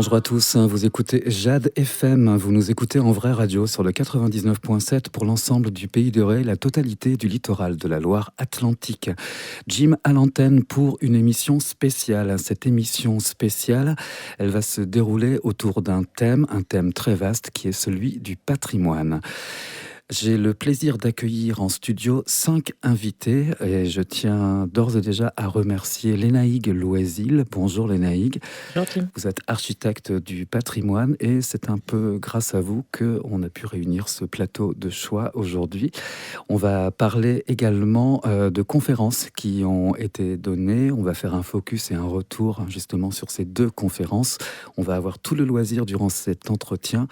Bonjour à tous, vous écoutez Jade FM, vous nous écoutez en vraie radio sur le 99.7 pour l'ensemble du Pays de Ré, la totalité du littoral de la Loire-Atlantique. Jim à l'antenne pour une émission spéciale. Cette émission spéciale, elle va se dérouler autour d'un thème, un thème très vaste qui est celui du patrimoine. J'ai le plaisir d'accueillir en studio 5 invités et je tiens d'ores et déjà à remercier Lénaïgue Loisil. Bonjour Lénaïgue. Gentil. Vous êtes architecte du patrimoine et c'est un peu grâce à vous qu'on a pu réunir ce plateau de choix aujourd'hui. On va parler également de conférences qui ont été données. On va faire un focus et un retour justement sur ces 2 conférences. On va avoir tout le loisir durant cet entretien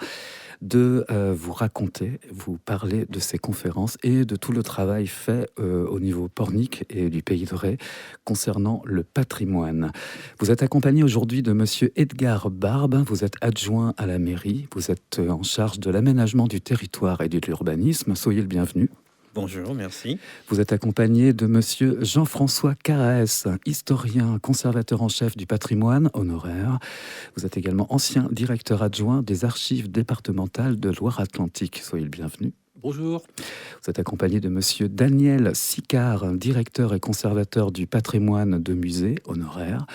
de vous raconter, vous parler de ces conférences et de tout le travail fait au niveau pornic et du Pays de Ré concernant le patrimoine. Vous êtes accompagné aujourd'hui de monsieur Edgar Barbe, vous êtes adjoint à la mairie, vous êtes en charge de l'aménagement du territoire et de l'urbanisme. Soyez le bienvenu. Bonjour, merci. Vous êtes accompagné de monsieur Jean-François Caraès, historien, conservateur en chef du patrimoine honoraire. Vous êtes également ancien directeur adjoint des archives départementales de Loire-Atlantique. Soyez le bienvenu. Bonjour. Vous êtes accompagné de monsieur Daniel Sicard, directeur et conservateur du patrimoine de musée honoraire,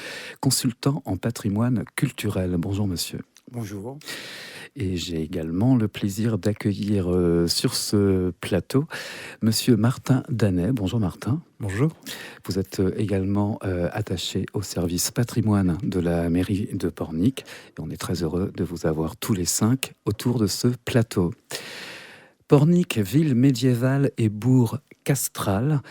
consultant en patrimoine culturel. Bonjour monsieur. Bonjour. Et j'ai également le plaisir d'accueillir sur ce plateau monsieur Martin Danet. Bonjour Martin. Bonjour. Vous êtes également attaché au service patrimoine de la mairie de Pornic. Et on est très heureux de vous avoir tous les 5 autour de ce plateau. Pornic, ville médiévale et bourg castral.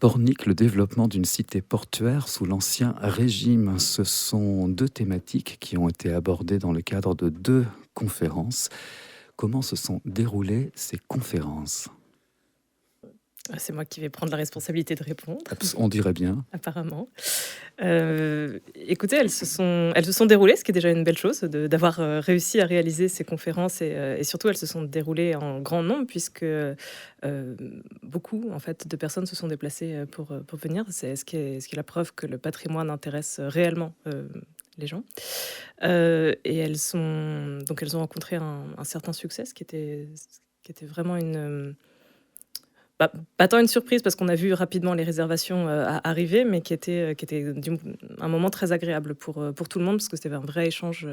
Pornic, le développement d'une cité portuaire sous l'Ancien Régime. Ce sont 2 thématiques qui ont été abordées dans le cadre de 2 conférences. Comment se sont déroulées ces conférences ? C'est moi qui vais prendre la responsabilité de répondre. On dirait bien. Apparemment. Écoutez, elles se sont déroulées, ce qui est déjà une belle chose, d'avoir réussi à réaliser ces conférences et surtout elles se sont déroulées en grand nombre puisque beaucoup en fait de personnes se sont déplacées pour venir. C'est ce qui est la preuve que le patrimoine intéresse réellement les gens. Et elles ont rencontré un certain succès, ce qui était vraiment une pas tant une surprise parce qu'on a vu rapidement les réservations arriver, mais qui était un moment très agréable pour tout le monde parce que c'était un vrai échange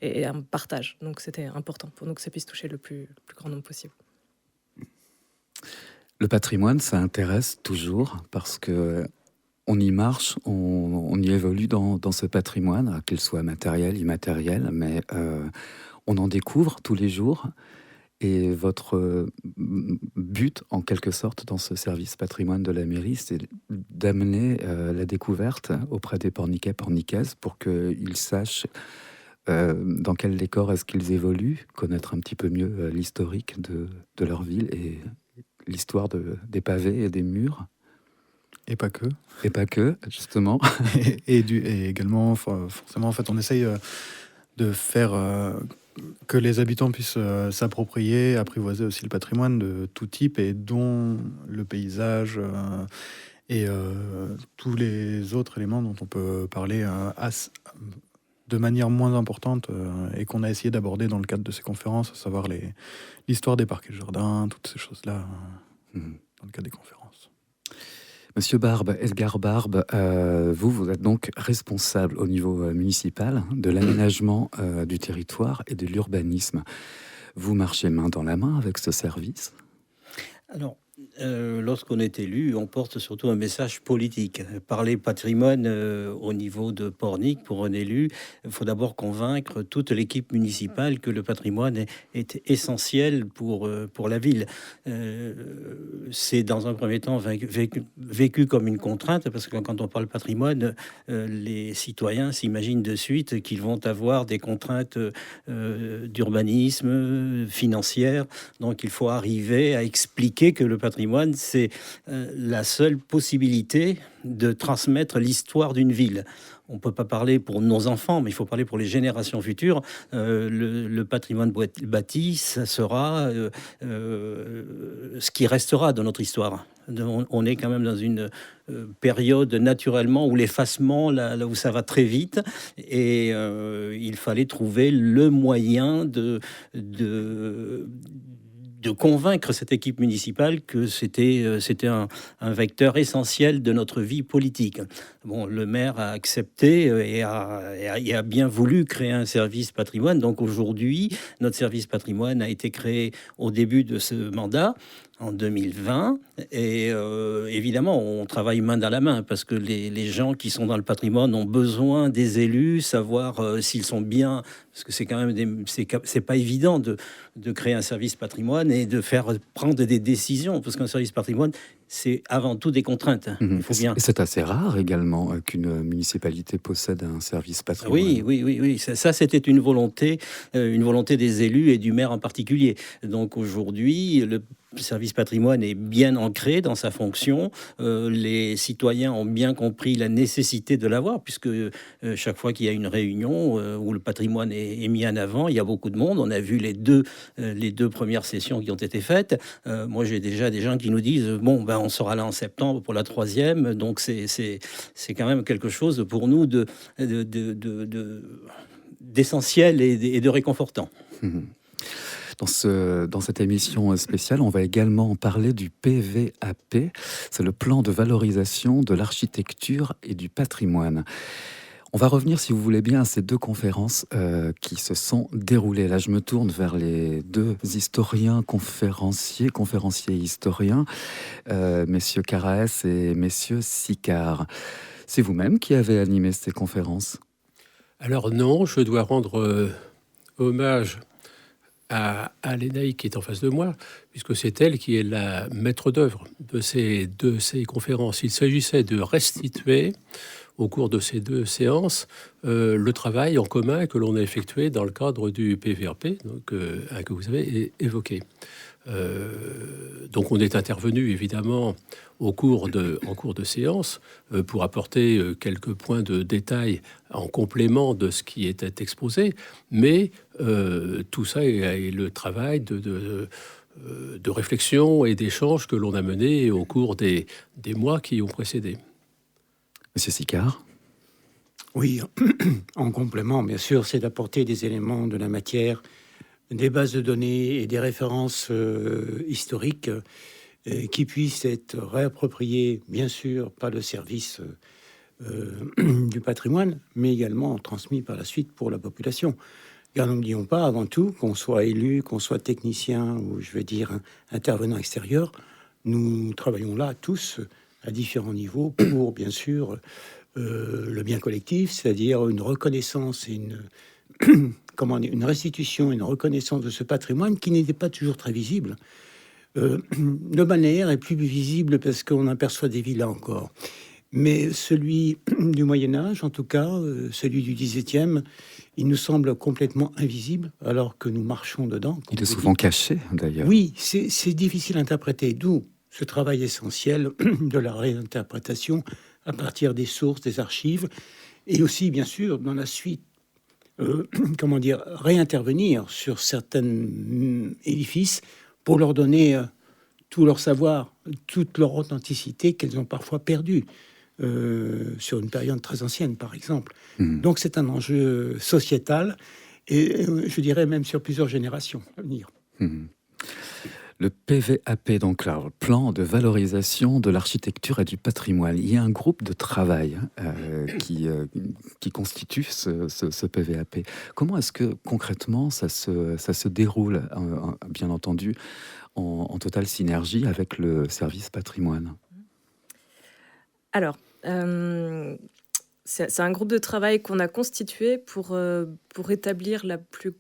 et un partage. Donc c'était important pour nous que ça puisse toucher le plus grand nombre possible. Le patrimoine, ça intéresse toujours parce que on y marche, on y évolue dans ce patrimoine, qu'il soit matériel, immatériel, mais on en découvre tous les jours. Et votre but, en quelque sorte, dans ce service patrimoine de la mairie, c'est d'amener la découverte auprès des porniquais, porniquaises, pour qu'ils sachent dans quel décor est-ce qu'ils évoluent, connaître un petit peu mieux l'historique de leur ville et l'histoire des pavés et des murs. Et pas que. Et pas que, justement. et également, forcément, en fait, on essaye de faire... que les habitants puissent s'approprier, apprivoiser aussi le patrimoine de tout type et dont le paysage et tous les autres éléments dont on peut parler de manière moins importante et qu'on a essayé d'aborder dans le cadre de ces conférences, à savoir l'histoire des parcs et jardins, toutes ces choses-là dans le cadre des conférences. Monsieur Barbe, Edgar Barbe, vous êtes donc responsable au niveau municipal de l'aménagement du territoire et de l'urbanisme. Vous marchez main dans la main avec ce service ? Alors, lorsqu'on est élu, on porte surtout un message politique. Parler patrimoine au niveau de Pornic, pour un élu, il faut d'abord convaincre toute l'équipe municipale que le patrimoine est essentiel pour la ville. C'est dans un premier temps vécu comme une contrainte, parce que quand on parle patrimoine, les citoyens s'imaginent de suite qu'ils vont avoir des contraintes d'urbanisme, financières. Donc il faut arriver à expliquer que le patrimoine, c'est la seule possibilité de transmettre l'histoire d'une ville. On ne peut pas parler pour nos enfants, mais il faut parler pour les générations futures. Le patrimoine bâti, ça sera ce qui restera de notre histoire. On est quand même dans une période naturellement où l'effacement, là où ça va très vite, et il fallait trouver le moyen de convaincre cette équipe municipale que c'était un vecteur essentiel de notre vie politique. Bon, le maire a accepté et a bien voulu créer un service patrimoine. Donc aujourd'hui, notre service patrimoine a été créé au début de ce mandat, en 2020, et évidemment on travaille main dans la main parce que les gens qui sont dans le patrimoine ont besoin des élus, savoir s'ils sont bien, parce que c'est quand même c'est pas évident de créer un service patrimoine et de faire prendre des décisions, parce qu'un service patrimoine, c'est avant tout des contraintes. Il faut bien. Et c'est assez rare également qu'une municipalité possède un service patrimoine. Oui. Ça, c'était une volonté des élus et du maire en particulier. Donc aujourd'hui, le service patrimoine est bien ancré dans sa fonction. Les citoyens ont bien compris la nécessité de l'avoir, puisque chaque fois qu'il y a une réunion où le patrimoine est mis en avant, il y a beaucoup de monde. On a vu les deux premières sessions qui ont été faites. Moi, j'ai déjà des gens qui nous disent bon, ben, on sera là en septembre pour la 3e. Donc c'est quand même quelque chose pour nous d'essentiel et de réconfortant. Dans cette émission spéciale, on va également parler du PVAP. C'est le plan de valorisation de l'architecture et du patrimoine. On va revenir, si vous voulez bien, à ces deux conférences qui se sont déroulées. Là, je me tourne vers les deux historiens, conférenciers historiens, messieurs Caraès et messieurs Sicard. C'est vous-même qui avez animé ces conférences? Alors non, je dois rendre hommage à Lénaï qui est en face de moi, puisque c'est elle qui est la maître d'œuvre de ces conférences. Il s'agissait de restituer, au cours de ces deux séances, le travail en commun que l'on a effectué dans le cadre du PVAP, donc, que vous avez évoqué. Donc on est intervenu évidemment en cours de séance pour apporter quelques points de détail en complément de ce qui était exposé, mais tout ça est le travail de réflexion et d'échange que l'on a mené au cours des mois qui ont précédé. Monsieur Sicard? Oui, en complément, bien sûr, c'est d'apporter des éléments de la matière, des bases de données et des références historiques qui puissent être réappropriées, bien sûr, par le service du patrimoine, mais également transmis par la suite pour la population. Car n'oublions pas, avant tout, qu'on soit élu, qu'on soit technicien ou, je veux dire, intervenant extérieur, nous travaillons là tous à différents niveaux pour, bien sûr, le bien collectif, c'est-à-dire une reconnaissance et une restitution, une reconnaissance de ce patrimoine qui n'était pas toujours très visible. Le balnéaire est plus visible parce qu'on aperçoit des villas encore. Mais celui du Moyen-Âge, en tout cas, celui du XVIIe, il nous semble complètement invisible alors que nous marchons dedans. Il est souvent caché, d'ailleurs. Oui, c'est difficile à interpréter, d'où ce travail essentiel de la réinterprétation à partir des sources, des archives, et aussi, bien sûr, dans la suite, réintervenir sur certains édifices pour leur donner tout leur savoir, toute leur authenticité qu'elles ont parfois perdue sur une période très ancienne, par exemple. Donc c'est un enjeu sociétal et je dirais même sur plusieurs générations à venir. Le PVAP, donc là, le plan de valorisation de l'architecture et du patrimoine. Il y a un groupe de travail qui constitue ce PVAP. Comment est-ce que concrètement ça se déroule, bien entendu, en totale synergie avec le service patrimoine? Alors, c'est un groupe de travail qu'on a constitué pour établir la plus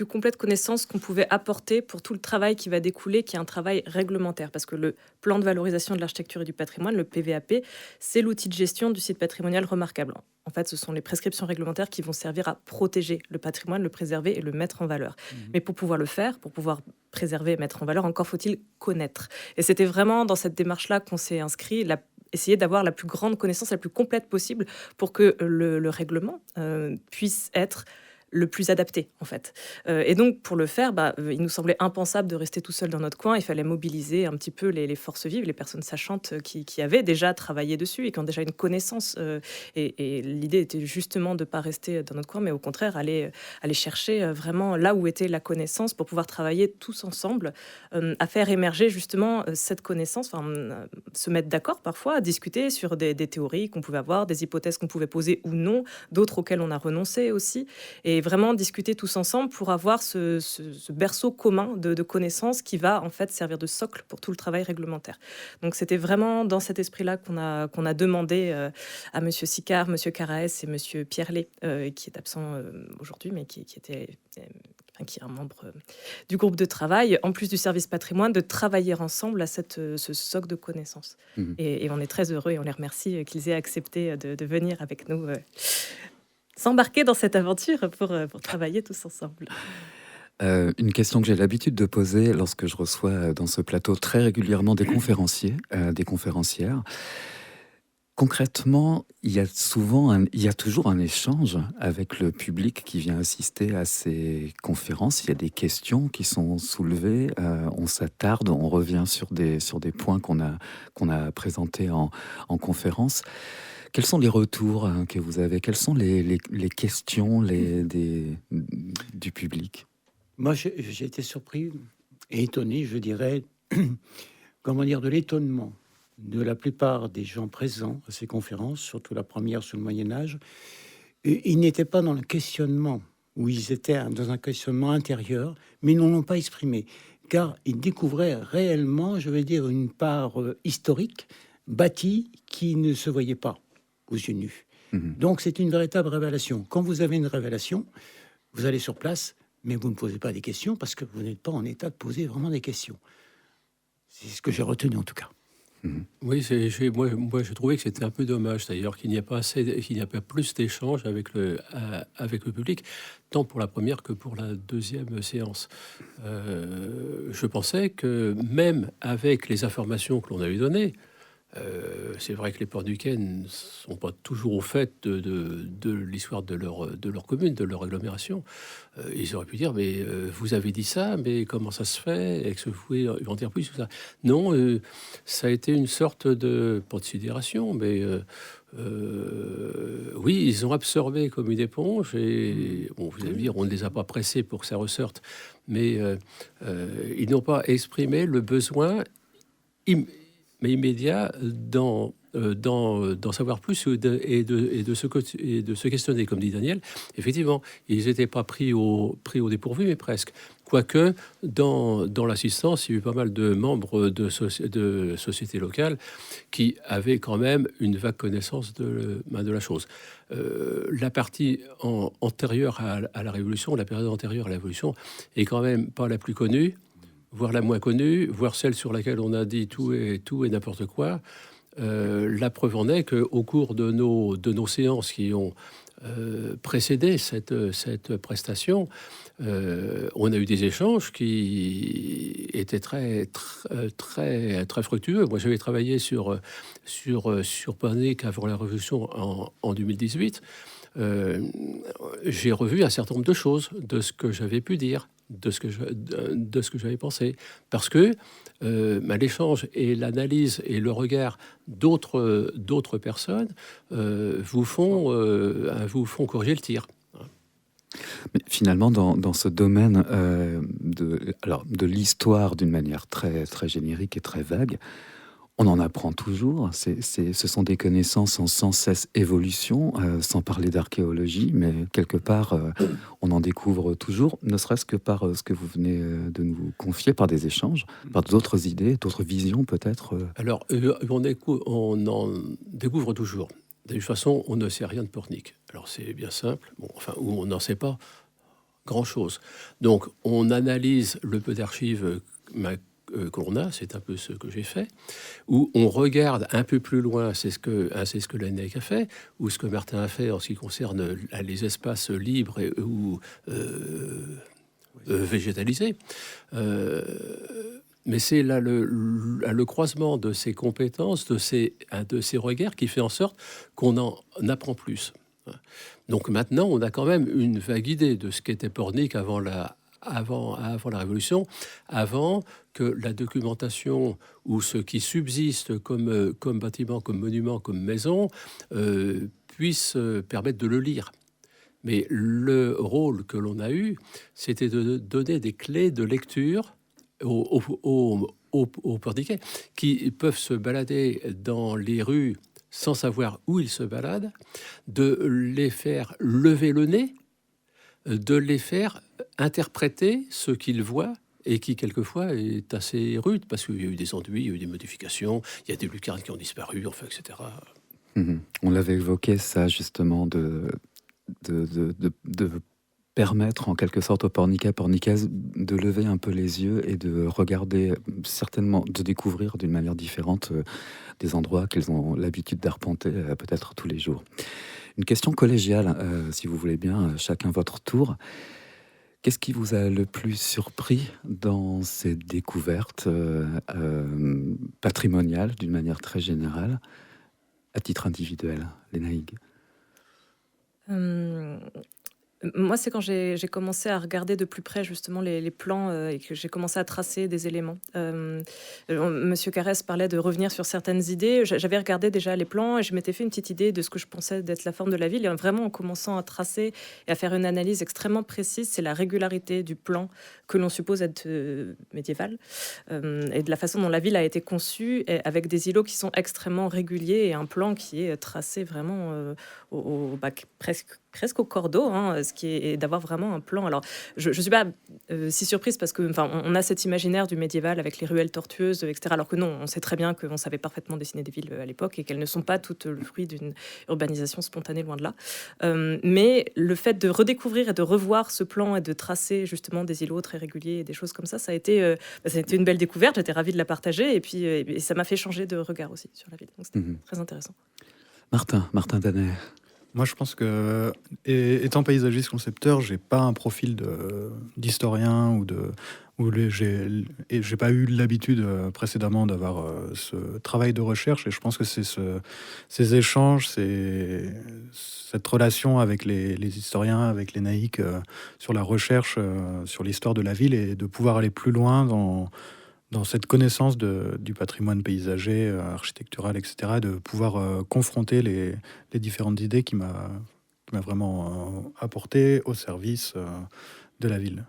complète connaissance qu'on pouvait apporter pour tout le travail qui va découler, qui est un travail réglementaire. Parce que le plan de valorisation de l'architecture et du patrimoine, le PVAP, c'est l'outil de gestion du site patrimonial remarquable. En fait, ce sont les prescriptions réglementaires qui vont servir à protéger le patrimoine, le préserver et le mettre en valeur. Mais pour pouvoir le faire, pour pouvoir préserver et mettre en valeur, encore faut-il connaître. Et c'était vraiment dans cette démarche-là qu'on s'est inscrit, essayer d'avoir la plus grande connaissance, la plus complète possible, pour que le règlement puisse être le plus adapté, en fait. Et donc, pour le faire, il nous semblait impensable de rester tout seul dans notre coin. Il fallait mobiliser un petit peu les forces vives, les personnes sachantes qui avaient déjà travaillé dessus et qui ont déjà une connaissance. Et l'idée était justement de ne pas rester dans notre coin, mais au contraire, aller chercher vraiment là où était la connaissance pour pouvoir travailler tous ensemble à faire émerger justement cette connaissance, se mettre d'accord parfois, à discuter sur des théories qu'on pouvait avoir, des hypothèses qu'on pouvait poser ou non, d'autres auxquelles on a renoncé aussi, et vraiment discuter tous ensemble pour avoir ce berceau commun de connaissances qui va en fait servir de socle pour tout le travail réglementaire. Donc c'était vraiment dans cet esprit-là qu'on a demandé à Monsieur Sicard, Monsieur Caraès et Monsieur Pierlet, qui est absent aujourd'hui, mais qui est un membre du groupe de travail, en plus du service patrimoine, de travailler ensemble à ce socle de connaissances. Et on est très heureux et on les remercie qu'ils aient accepté de venir avec nous s'embarquer dans cette aventure pour travailler tous ensemble. Une question que j'ai l'habitude de poser lorsque je reçois dans ce plateau très régulièrement des conférenciers, des conférencières. Concrètement, il y a toujours un échange avec le public qui vient assister à ces conférences. Il y a des questions qui sont soulevées, on s'attarde, on revient sur des points qu'on a présentés en conférence. Quels sont les retours que vous avez? Quelles sont les questions du public? Moi, j'ai été surpris et étonné, je dirais, comment dire, de l'étonnement de la plupart des gens présents à ces conférences, surtout la première sur le Moyen-Âge. Et ils n'étaient pas dans le questionnement, où ils étaient dans un questionnement intérieur, mais ils n'en ont pas exprimé, car ils découvraient réellement, je vais dire, une part historique, bâtie, qui ne se voyait pas aux yeux nus. Donc c'est une véritable révélation. Quand vous avez une révélation, vous allez sur place, mais vous ne posez pas des questions, parce que vous n'êtes pas en état de poser vraiment des questions. C'est ce que j'ai retenu en tout cas. Oui, moi je trouvais que c'était un peu dommage d'ailleurs qu'il n'y a pas plus d'échanges avec le public, tant pour la première que pour la deuxième séance. Je pensais que même avec les informations que l'on avait données, c'est vrai que les Portugais ne sont pas toujours au fait de l'histoire de leur commune, de leur agglomération. Ils auraient pu dire, mais vous avez dit ça, mais comment ça se fait? Est-ce que vous pouvez en dire plus? Tout ça. Non, ça a été une sorte de, pas de sidération, mais oui, ils ont absorbé comme une éponge. Et bon, vous allez me dire, on ne les a pas pressés pour que ça ressorte, mais ils n'ont pas exprimé le besoin mais immédiat d'en savoir plus et de se questionner, comme dit Daniel. Effectivement, ils n'étaient pas pris au dépourvu, mais presque. Quoique, dans l'assistance, il y a eu pas mal de membres de sociétés locales qui avaient quand même une vague connaissance de la chose. La partie antérieure à la Révolution, la période antérieure à la Révolution, est quand même pas la plus connue, voire la moins connue, voire celle sur laquelle on a dit tout et n'importe quoi. La preuve en est qu'au cours de nos séances qui ont précédé cette prestation, on a eu des échanges qui étaient très fructueux. Moi, j'avais travaillé sur Pornic avant la Révolution en 2018. J'ai revu un certain nombre de choses de ce que j'avais pu dire, de ce que j'avais pensé, parce que l'échange et l'analyse et le regard d'autres personnes vous font corriger le tir. Mais finalement, dans ce domaine de l'histoire d'une manière très, très générique et très vague, on en apprend toujours. Ce sont des connaissances en sans cesse évolution, sans parler d'archéologie, mais quelque part, on en découvre toujours, ne serait-ce que par ce que vous venez de nous confier, par des échanges, par d'autres idées, d'autres visions peut-être. Alors, on en découvre toujours. De toute façon, on ne sait rien de Pornic. Alors, c'est bien simple, ou on n'en sait pas grand-chose. Donc, on analyse le peu d'archives que l'on a, c'est un peu ce que j'ai fait, où on regarde un peu plus loin, c'est ce que l'ANEC a fait, ou ce que Martin a fait en ce qui concerne les espaces libres ou végétalisés. Mais c'est là le croisement de ces compétences, de ces regards qui fait en sorte qu'on en apprend plus. Donc maintenant, on a quand même une vague idée de ce qu'était Pornic avant la Révolution, avant que la documentation ou ce qui subsiste comme bâtiment, comme monument, comme maison, puisse permettre de le lire. Mais le rôle que l'on a eu, c'était de donner des clés de lecture aux Porniquais qui peuvent se balader dans les rues sans savoir où ils se baladent, de les faire lever le nez, de les faire interpréter ce qu'ils voient et qui, quelquefois, est assez rude, parce qu'il y a eu des enduits, il y a eu des modifications, il y a des lucarnes qui ont disparu, enfin, etc. On l'avait évoqué, ça, justement, de permettre, en quelque sorte, aux Pornicains, Pornicaises de lever un peu les yeux et de regarder, certainement, de découvrir d'une manière différente des endroits qu'ils ont l'habitude d'arpenter peut-être tous les jours. Une question collégiale, si vous voulez bien, chacun votre tour. Qu'est-ce qui vous a le plus surpris dans ces découvertes patrimoniales, d'une manière très générale, à titre individuel, Léna Higues? Moi, c'est quand j'ai commencé à regarder de plus près justement les plans et que j'ai commencé à tracer des éléments. Monsieur Carès parlait de revenir sur certaines idées. J'avais regardé déjà les plans et je m'étais fait une petite idée de ce que je pensais d'être la forme de la ville. Et vraiment, en commençant à tracer et à faire une analyse extrêmement précise, c'est la régularité du plan que l'on suppose être médiéval et de la façon dont la ville a été conçue, avec des îlots qui sont extrêmement réguliers et un plan qui est tracé vraiment presque au cordeau, hein, ce qui est d'avoir vraiment un plan. Alors, je suis pas si surprise parce que, enfin, on a cet imaginaire du médiéval avec les ruelles tortueuses, etc. Alors que non, on sait très bien qu'on savait parfaitement dessiner des villes à l'époque et qu'elles ne sont pas toutes le fruit d'une urbanisation spontanée, loin de là. Mais le fait de redécouvrir et de revoir ce plan et de tracer justement des îlots très réguliers et des choses comme ça a été une belle découverte. J'étais ravie de la partager et puis et ça m'a fait changer de regard aussi sur la ville. Donc c'était très intéressant. Martin Danet. Moi, je pense que, étant paysagiste concepteur, j'ai pas un profil d'historien j'ai pas eu l'habitude précédemment d'avoir ce travail de recherche. Et je pense que c'est ces échanges, cette relation avec les historiens, avec les naïcs sur la recherche, sur l'histoire de la ville et de pouvoir aller plus loin dans cette connaissance du patrimoine paysager, architectural, etc., de pouvoir confronter les différentes idées qui m'a vraiment apporté au service de la ville.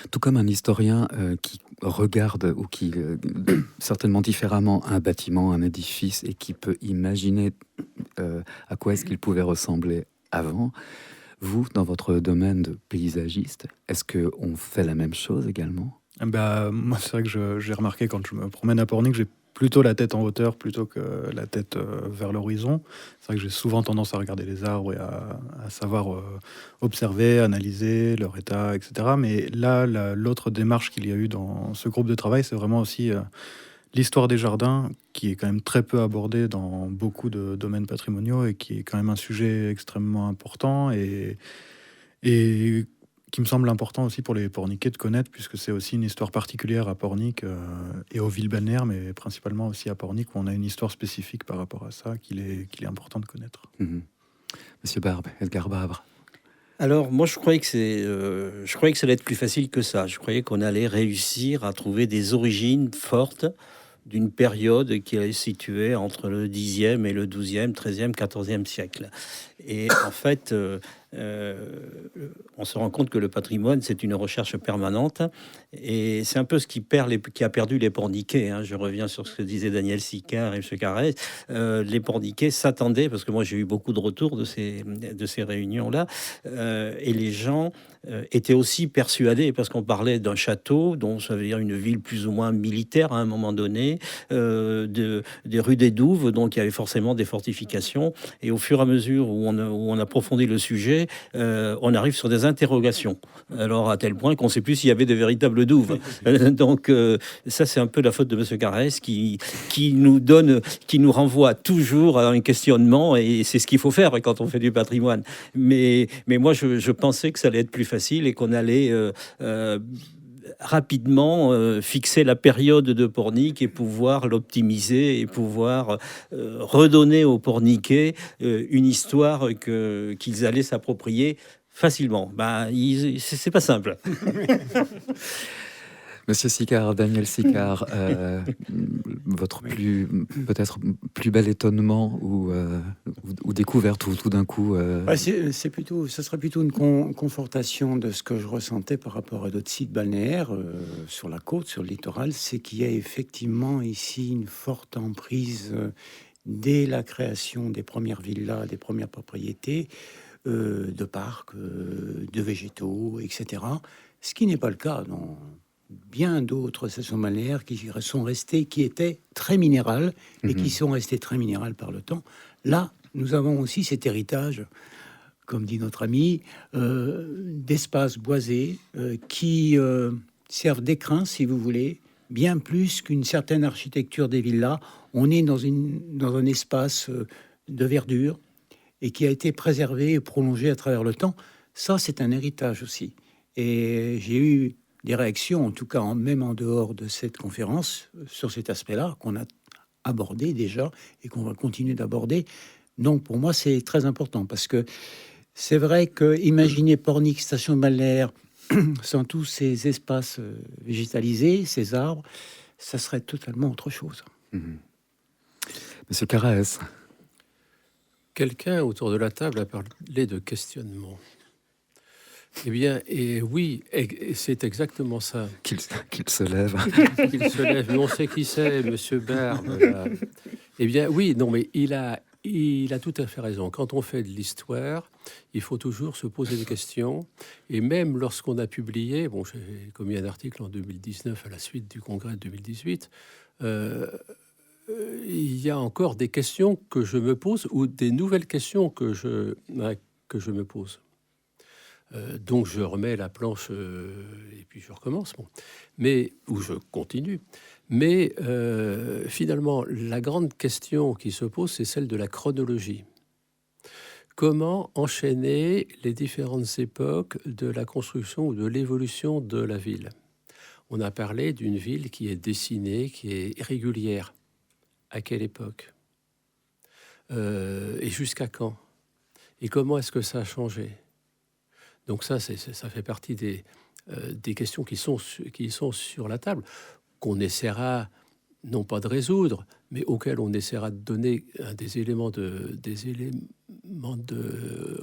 Tout comme un historien qui regarde ou qui certainement différemment un bâtiment, un édifice et qui peut imaginer à quoi est-ce qu'il pouvait ressembler avant, vous, dans votre domaine de paysagiste, est-ce qu'on fait la même chose également ? Moi, c'est vrai que j'ai remarqué quand je me promène à Pornic, j'ai plutôt la tête en hauteur plutôt que la tête vers l'horizon. C'est vrai que j'ai souvent tendance à regarder les arbres et à savoir observer, analyser leur état, etc. Mais là, l'autre démarche qu'il y a eu dans ce groupe de travail, c'est vraiment aussi l'histoire des jardins, qui est quand même très peu abordée dans beaucoup de domaines patrimoniaux et qui est quand même un sujet extrêmement important et qui me semble important aussi pour les Porniquais de connaître, puisque c'est aussi une histoire particulière à Pornic et aux villes balnéaires, mais principalement aussi à Pornic, où on a une histoire spécifique par rapport à ça, qu'il est important de connaître. Monsieur Barbe, Edgar Barbe. Alors, moi, je croyais que ça allait être plus facile que ça. Je croyais qu'on allait réussir à trouver des origines fortes d'une période qui est située entre le 10e et le 12e, 13e, 14e siècle. Et en fait, on se rend compte que le patrimoine, c'est une recherche permanente. Et c'est un peu ce qui a perdu les Porniquais. Hein. Je reviens sur ce que disaient Daniel Sicard et M. Carrez. Les Porniquais s'attendaient, parce que moi j'ai eu beaucoup de retours de ces réunions-là, et les gens étaient aussi persuadés, parce qu'on parlait d'un château, dont ça veut dire une ville plus ou moins militaire à un moment donné, des rues des Douves, donc il y avait forcément des fortifications. Et au fur et à mesure où on approfondit le sujet, on arrive sur des interrogations. Alors à tel point qu'on ne sait plus s'il y avait de véritables douves. Donc ça, c'est un peu la faute de M. Carès qui nous renvoie toujours à un questionnement, et c'est ce qu'il faut faire quand on fait du patrimoine. Mais moi, je pensais que ça allait être plus facile et qu'on allait rapidement fixer la période de Pornic et pouvoir l'optimiser et pouvoir redonner aux Porniquais une histoire qu'ils allaient s'approprier facilement. C'est pas simple. Monsieur Sicard, Daniel Sicard, votre peut-être plus bel étonnement ou découverte ou tout d'un coup. C'est plutôt, ça serait plutôt une confortation de ce que je ressentais par rapport à d'autres sites balnéaires sur la côte, sur le littoral, c'est qu'il y a effectivement ici une forte emprise dès la création des premières villas, des premières propriétés, de parcs, de végétaux, etc. Ce qui n'est pas le cas dans bien d'autres stations balnéaires qui sont restées, qui étaient très minérales et qui sont restées très minérales par le temps. Là, nous avons aussi cet héritage, comme dit notre ami, d'espaces boisés qui servent d'écrin, si vous voulez, bien plus qu'une certaine architecture des villas. On est dans un espace de verdure et qui a été préservé et prolongé à travers le temps. Ça, c'est un héritage aussi. Et j'ai eu des réactions, en tout cas même en dehors de cette conférence, sur cet aspect-là, qu'on a abordé déjà et qu'on va continuer d'aborder. Donc pour moi, c'est très important, parce que c'est vrai que imaginer Pornic, station balnéaire, sans tous ces espaces végétalisés, ces arbres, ça serait totalement autre chose. Monsieur Carrès. Quelqu'un autour de la table a parlé de questionnement. Eh bien, et oui, c'est exactement ça. Qu'il se lève. Qu'il se lève. Mais on sait qui c'est, Monsieur Barbe. Là. Eh bien, oui, non, mais il a tout à fait raison. Quand on fait de l'histoire, il faut toujours se poser des questions. Et même lorsqu'on a publié, bon, j'ai commis un article en 2019 à la suite du congrès de 2018, il y a encore des questions que je me pose ou des nouvelles questions que je me pose. Donc je remets la planche et puis je recommence. Bon. Ou je continue. Mais finalement, la grande question qui se pose, c'est celle de la chronologie. Comment enchaîner les différentes époques de la construction ou de l'évolution de la ville? On a parlé d'une ville qui est dessinée, qui est régulière. À quelle époque? Et jusqu'à quand? Et comment est-ce que ça a changé? Donc ça fait partie des questions qui sont sur la table, qu'on essaiera non pas de résoudre, mais auxquelles on essaiera de donner des éléments de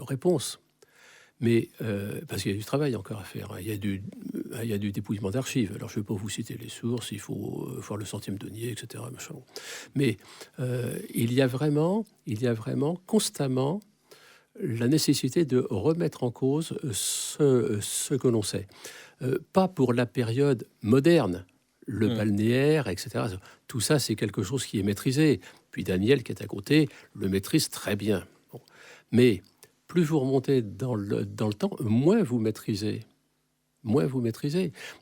réponse. Mais parce qu'il y a du travail encore à faire, hein. Il y a du dépouillement d'archives. Alors je ne vais pas vous citer les sources, il faut voir le centième denier, etc. Machin. Mais il y a vraiment constamment la nécessité de remettre en cause ce que l'on sait. Pas pour la période moderne, le balnéaire, etc. Tout ça, c'est quelque chose qui est maîtrisé. Puis Daniel, qui est à côté, le maîtrise très bien. Bon. Mais plus vous remontez dans le temps, moins vous maîtrisez.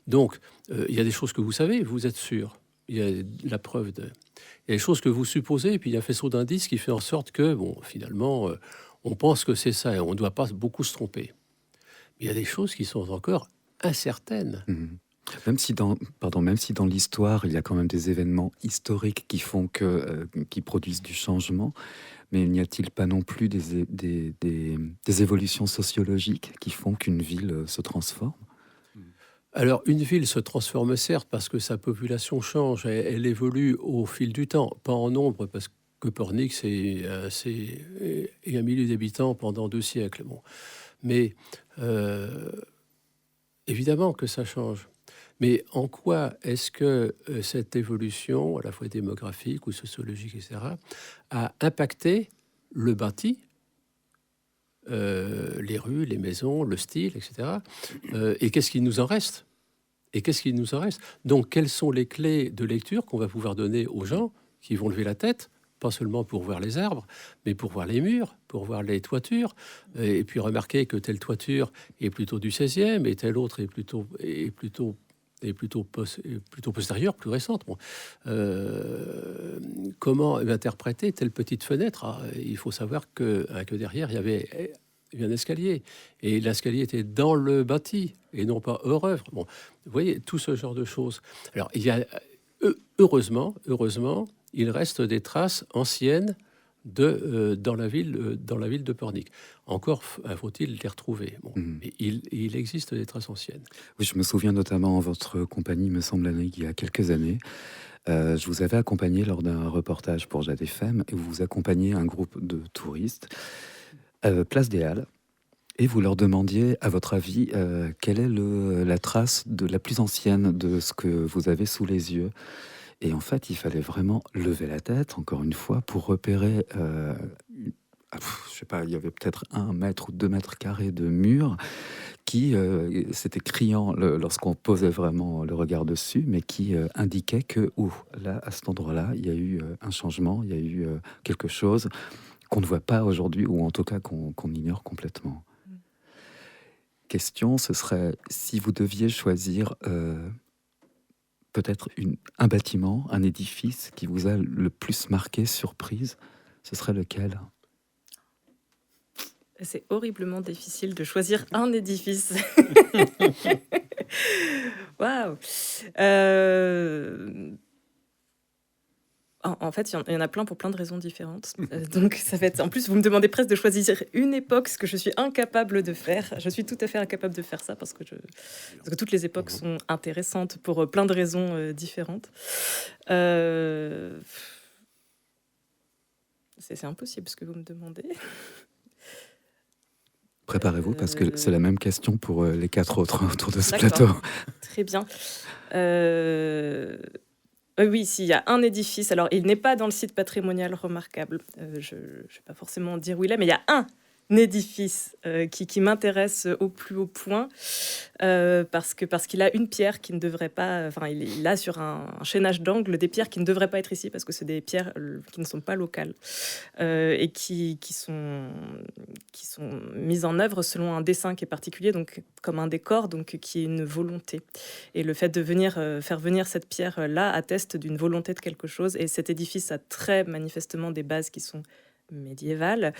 Donc, il y a des choses que vous savez, vous êtes sûr. Il y a la preuve de... Il y a des choses que vous supposez, et puis il y a un faisceau d'indices qui fait en sorte que, bon, finalement... on pense que c'est ça et on ne doit pas beaucoup se tromper. Mais il y a des choses qui sont encore incertaines. Même si dans l'histoire, il y a quand même des événements historiques qui font qui produisent du changement, mais n'y a-t-il pas non plus des évolutions sociologiques qui font qu'une ville se transforme? Alors, une ville se transforme certes parce que sa population change, elle évolue au fil du temps, pas en nombre, parce que Pornic, c'est 1 million d'habitants pendant 2 siècles. Bon. Mais évidemment que ça change. Mais en quoi est-ce que cette évolution, à la fois démographique ou sociologique, etc., a impacté le bâti, les rues, les maisons, le style, etc. Et qu'est-ce qu'il nous en reste? Donc, quelles sont les clés de lecture qu'on va pouvoir donner aux gens qui vont lever la tête, pas seulement pour voir les arbres, mais pour voir les murs, pour voir les toitures, et puis remarquer que telle toiture est plutôt du 16e et telle autre est plutôt postérieure, plus récente. Bon. Comment interpréter telle petite fenêtre? Il faut savoir que derrière, il y avait un escalier. Et l'escalier était dans le bâti et non pas hors œuvre. Bon, vous voyez, tout ce genre de choses. Alors, il y a, heureusement, il reste des traces anciennes dans la ville de Pornic. Encore faut-il les retrouver. Bon, mais il existe des traces anciennes. Oui, je me souviens notamment en votre compagnie, me semble, il y a quelques années. Je vous avais accompagné lors d'un reportage pour Jade FM et vous accompagnez un groupe de touristes, place des Halles, et vous leur demandiez, à votre avis, quelle est la trace la plus ancienne de ce que vous avez sous les yeux. Et en fait, il fallait vraiment lever la tête, encore une fois, pour repérer, je sais pas, il y avait peut-être 1 mètre ou 2 mètres carrés de mur qui, c'était criant lorsqu'on posait vraiment le regard dessus, mais qui indiquait que, là, à cet endroit-là, il y a eu un changement, il y a eu quelque chose qu'on ne voit pas aujourd'hui, ou en tout cas qu'on ignore complètement. Question, ce serait, si vous deviez choisir peut-être un bâtiment, un édifice qui vous a le plus marqué, surprise, ce serait lequel? C'est horriblement difficile de choisir un édifice. Waouh. En fait, il y en a plein pour plein de raisons différentes. Donc, ça va être. En plus, vous me demandez presque de choisir une époque, ce que je suis incapable de faire. Je suis tout à fait incapable de faire ça parce que toutes les époques sont intéressantes pour plein de raisons différentes. C'est impossible ce que vous me demandez. Préparez-vous parce que c'est la même question pour les 4 autres autour de ce D'accord. plateau. Très bien. Oui, s'il y a un édifice, alors il n'est pas dans le site patrimonial remarquable. Je ne vais pas forcément dire où il est, mais il y a un édifice qui m'intéresse au plus haut point parce qu'il a une pierre qui ne devrait pas, enfin il a sur un chaînage d'angle des pierres qui ne devraient pas être ici parce que c'est des pierres qui ne sont pas locales et qui sont mises en œuvre selon un dessin qui est particulier, donc comme un décor, donc qui est une volonté. Et le fait de faire venir cette pierre là atteste d'une volonté de quelque chose. Et cet édifice a très manifestement des bases qui sont médiévale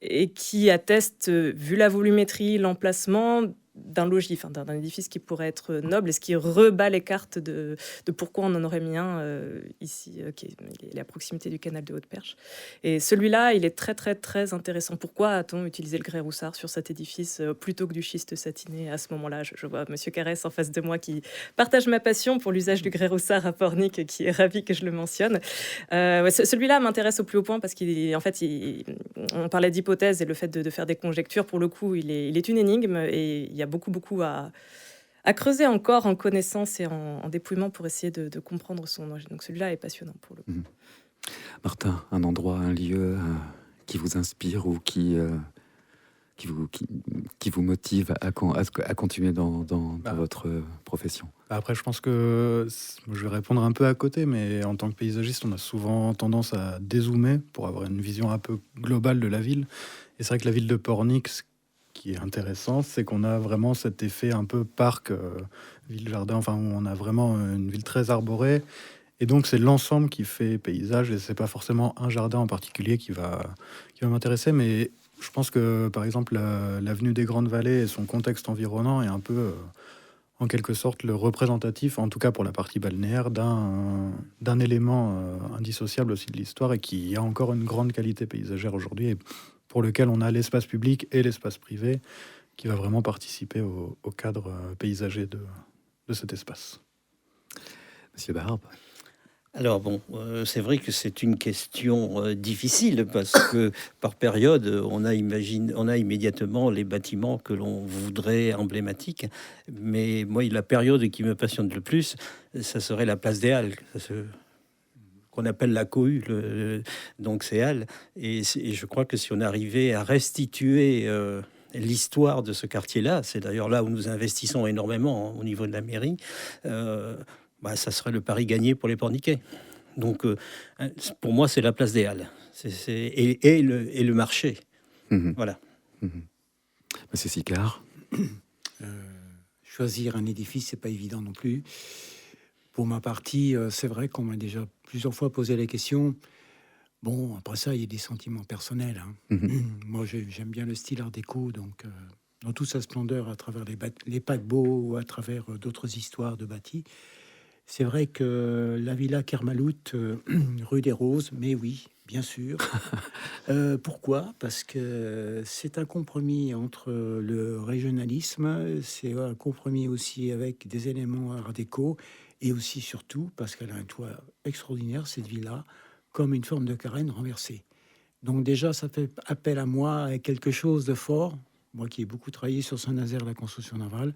et qui atteste, vu la volumétrie, l'emplacement d'un logis, enfin d'un édifice qui pourrait être noble et ce qui rebat les cartes de pourquoi on en aurait mis un ici, qui est à proximité du canal de Haute-Perche. Et celui-là, il est très très très intéressant. Pourquoi a-t-on utilisé le grès roussard sur cet édifice plutôt que du schiste satiné à ce moment-là? Je vois Monsieur Carès en face de moi qui partage ma passion pour l'usage du grès roussard à Pornic, qui est ravi que je le mentionne. Celui-là m'intéresse au plus haut point parce qu'en fait, on parlait d'hypothèses et le fait de faire des conjectures, pour le coup, il est une énigme et il y a beaucoup à creuser encore en connaissance et en dépouillement pour essayer de comprendre son origine. Donc celui-là est passionnant pour le coup. Martin, un endroit, un lieu qui vous inspire ou qui vous motive à continuer dans votre profession? Après, je pense que je vais répondre un peu à côté, mais en tant que paysagiste, on a souvent tendance à dézoomer pour avoir une vision un peu globale de la ville. Et c'est vrai que la ville de Pornic, ce qui est intéressant, c'est qu'on a vraiment cet effet un peu parc, ville-jardin, enfin, où on a vraiment une ville très arborée. Et donc, c'est l'ensemble qui fait paysage, et c'est pas forcément un jardin en particulier qui va m'intéresser, mais je pense que, par exemple, l'avenue des Grandes Vallées et son contexte environnant est un peu, en quelque sorte, le représentatif, en tout cas pour la partie balnéaire, d'un élément indissociable aussi de l'histoire et qui a encore une grande qualité paysagère aujourd'hui, et pour lequel on a l'espace public et l'espace privé qui va vraiment participer au cadre paysager de cet espace. Monsieur Barbe. Alors bon, c'est vrai que c'est une question difficile parce que par période, on a immédiatement les bâtiments que l'on voudrait emblématiques. Mais moi, la période qui me passionne le plus, ça serait la place des Halles, qu'on appelle la cohue, donc c'est Halles. Et je crois que si on arrivait à restituer l'histoire de ce quartier-là, c'est d'ailleurs là où nous investissons énormément au niveau de la mairie, ça serait le pari gagné pour les Porniquais. Donc, pour moi, c'est la place des Halles. Et le marché. Voilà. Monsieur Sicard. Choisir un édifice, c'est pas évident non plus. Pour ma partie, c'est vrai qu'on m'a déjà plusieurs fois posé la question. Bon, après ça, il y a des sentiments personnels. Hein. Moi, j'aime bien le style art déco, donc dans toute sa splendeur, à travers les paquebots ou à travers d'autres histoires de bâtis. C'est vrai que la villa Kermalout, rue des Roses, mais oui, bien sûr. Pourquoi? Parce que c'est un compromis entre le régionalisme, c'est un compromis aussi avec des éléments art déco, et aussi surtout parce qu'elle a un toit extraordinaire, cette villa, comme une forme de carène renversée. Donc déjà, ça fait appel à moi, à quelque chose de fort, moi qui ai beaucoup travaillé sur Saint-Nazaire, la construction navale,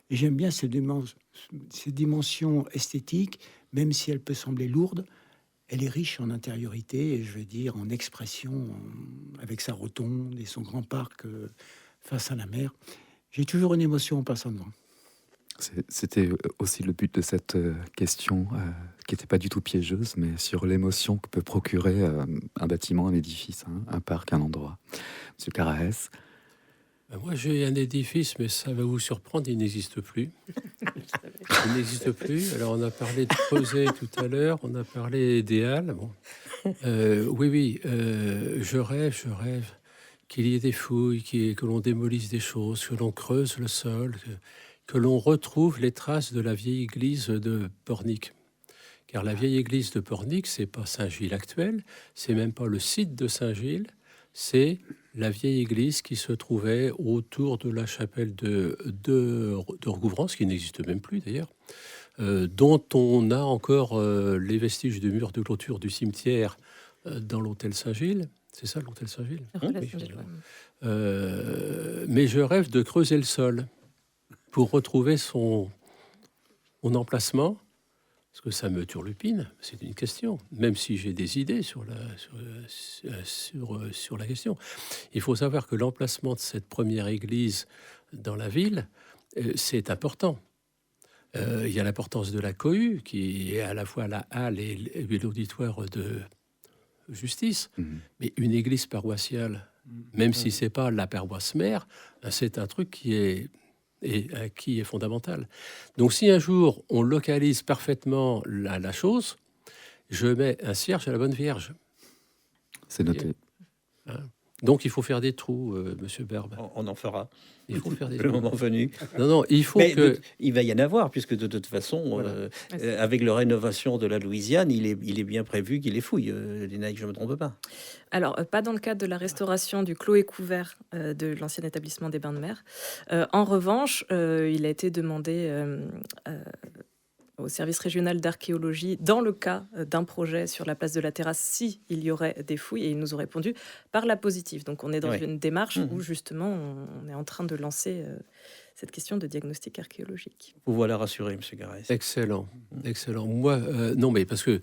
et j'aime bien ces dimensions esthétiques, même si elle peut sembler lourde, elle est riche en intériorité, et je veux dire en expression, avec sa rotonde et son grand parc face à la mer. J'ai toujours une émotion en passant devant. C'était aussi le but de cette question, qui n'était pas du tout piégeuse, mais sur l'émotion que peut procurer un bâtiment, un édifice, hein, un parc, un endroit. Monsieur Caraès. Moi, j'ai un édifice, mais ça va vous surprendre, il n'existe plus. Il n'existe plus. Alors, on a parlé de Creuset tout à l'heure, on a parlé des Halles. Bon. Oui, je rêve qu'il y ait des fouilles, que l'on démolisse des choses, que l'on creuse le sol, que l'on retrouve les traces de la vieille église de Pornic. Car la vieille église de Pornic, c'est pas Saint-Gilles actuel, c'est même pas le site de Saint-Gilles, c'est la vieille église qui se trouvait autour de la chapelle de Recouvrance, qui n'existe même plus d'ailleurs, dont on a encore les vestiges du mur de clôture du cimetière dans l'hôtel Saint-Gilles. C'est ça l'hôtel Saint-Gilles? Mais je rêve de creuser le sol pour retrouver son emplacement. Parce que ça me turlupine, c'est une question, même si j'ai des idées sur la question. Il faut savoir que l'emplacement de cette première église dans la ville, c'est important. Il y a l'importance de la cohue, qui est à la fois la halle et l'auditoire de justice. Mais une église paroissiale, même si c'est pas la paroisse mère, c'est un truc qui est fondamental. Donc si un jour on localise parfaitement la chose, je mets un cierge à la bonne Vierge. C'est noté. Hein. Donc il faut faire des trous, Monsieur Berbe. On en fera. Il faut faire des Le trous. moment venu. Non, il faut Mais que... il va y en avoir, puisque de toute façon, Voilà. avec la rénovation de la Louisiane, il est bien prévu qu'il les fouille, Léna, que je ne me trompe pas. Alors, pas dans le cadre de la restauration du clos et couvert de l'ancien établissement des bains de mer. En revanche, il a été demandé au service régional d'archéologie, dans le cas d'un projet sur la place de la Terrasse, si il y aurait des fouilles, et ils nous ont répondu par la positive. Donc on est dans une démarche où justement on est en train de lancer cette question de diagnostic archéologique. Vous voilà rassuré, Monsieur Garès. Excellent. Moi, non, mais parce que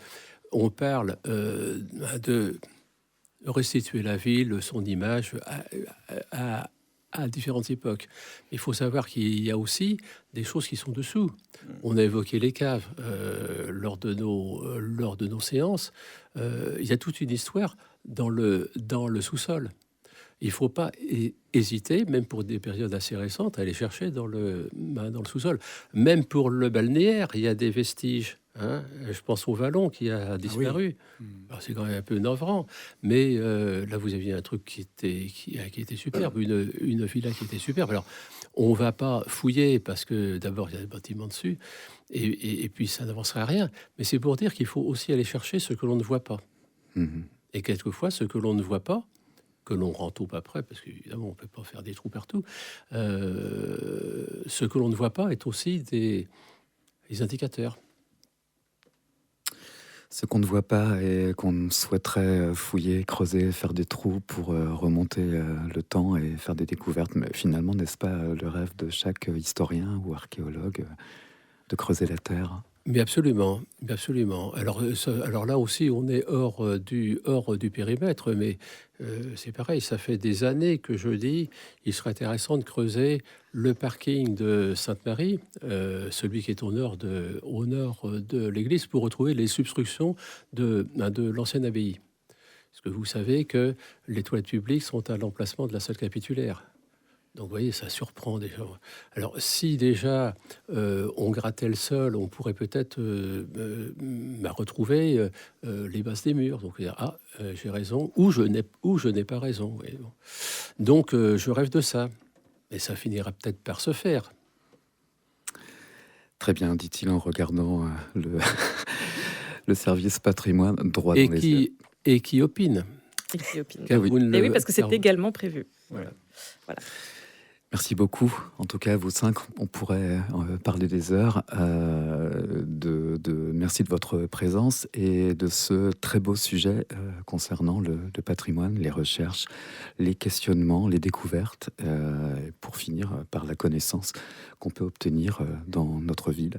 on parle de restituer la ville, son image à différentes époques. Il faut savoir qu'il y a aussi des choses qui sont dessous. On a évoqué les caves lors de nos séances. Il y a toute une histoire dans le sous-sol. Il ne faut pas hésiter, même pour des périodes assez récentes, à aller chercher dans le sous-sol. Même pour le balnéaire, il y a des vestiges. Hein, je pense au Vallon qui a disparu. Alors, c'est quand même un peu navrant, mais là vous aviez un truc qui était superbe, une villa qui était superbe. Alors on va pas fouiller parce que d'abord il y a des bâtiments dessus et puis ça n'avancera à rien. Mais c'est pour dire qu'il faut aussi aller chercher ce que l'on ne voit pas. Et quelquefois ce que l'on ne voit pas, que l'on rentoupe après, parce qu'évidemment on peut pas faire des trous partout. Ce que l'on ne voit pas est aussi des indicateurs. Ce qu'on ne voit pas et qu'on souhaiterait fouiller, creuser, faire des trous pour remonter le temps et faire des découvertes. Mais finalement, n'est-ce pas le rêve de chaque historien ou archéologue de creuser la Terre ? Mais absolument. Alors là aussi, on est hors du périmètre, mais c'est pareil, ça fait des années que je dis, il serait intéressant de creuser le parking de Sainte-Marie, celui qui est au nord de l'église, pour retrouver les substructions de l'ancienne abbaye. Parce que vous savez que les toilettes publiques sont à l'emplacement de la salle capitulaire. Donc, vous voyez, ça surprend déjà. Alors, si déjà on grattait le sol, on pourrait peut-être retrouver les bases des murs. Donc, dire, j'ai raison, ou je n'ai pas raison. Vous voyez, bon. Donc, je rêve de ça. Mais ça finira peut-être par se faire. Très bien, dit-il en regardant le service patrimoine droit Et dans les yeux. et qui opine. Et qui opine. Ah oui. Et oui, parce que c'est également prévu. Voilà. Merci beaucoup. En tout cas, vous cinq, on pourrait parler des heures. Merci de votre présence et de ce très beau sujet concernant le patrimoine, les recherches, les questionnements, les découvertes, pour finir par la connaissance qu'on peut obtenir dans notre ville.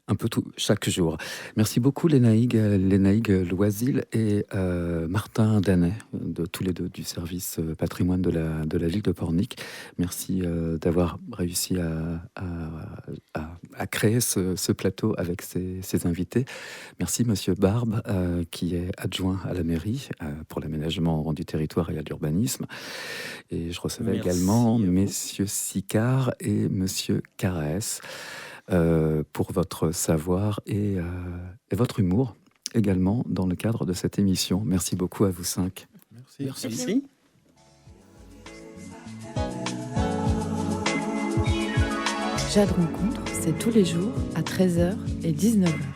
Un peu tout, chaque jour. Merci beaucoup Lénaïgue Loisil et Martin Danet, de tous les deux du service patrimoine de la ville de Pornic. Merci d'avoir réussi à créer ce plateau avec ces invités. Merci Monsieur Barbe, qui est adjoint à la mairie pour l'aménagement du territoire et à l'urbanisme. Et je recevais également Messieurs Sicard et Monsieur Carès. Pour votre savoir et votre humour également dans le cadre de cette émission. Merci beaucoup à vous cinq. Merci. Jade Rencontre, c'est tous les jours à 13h et 19h.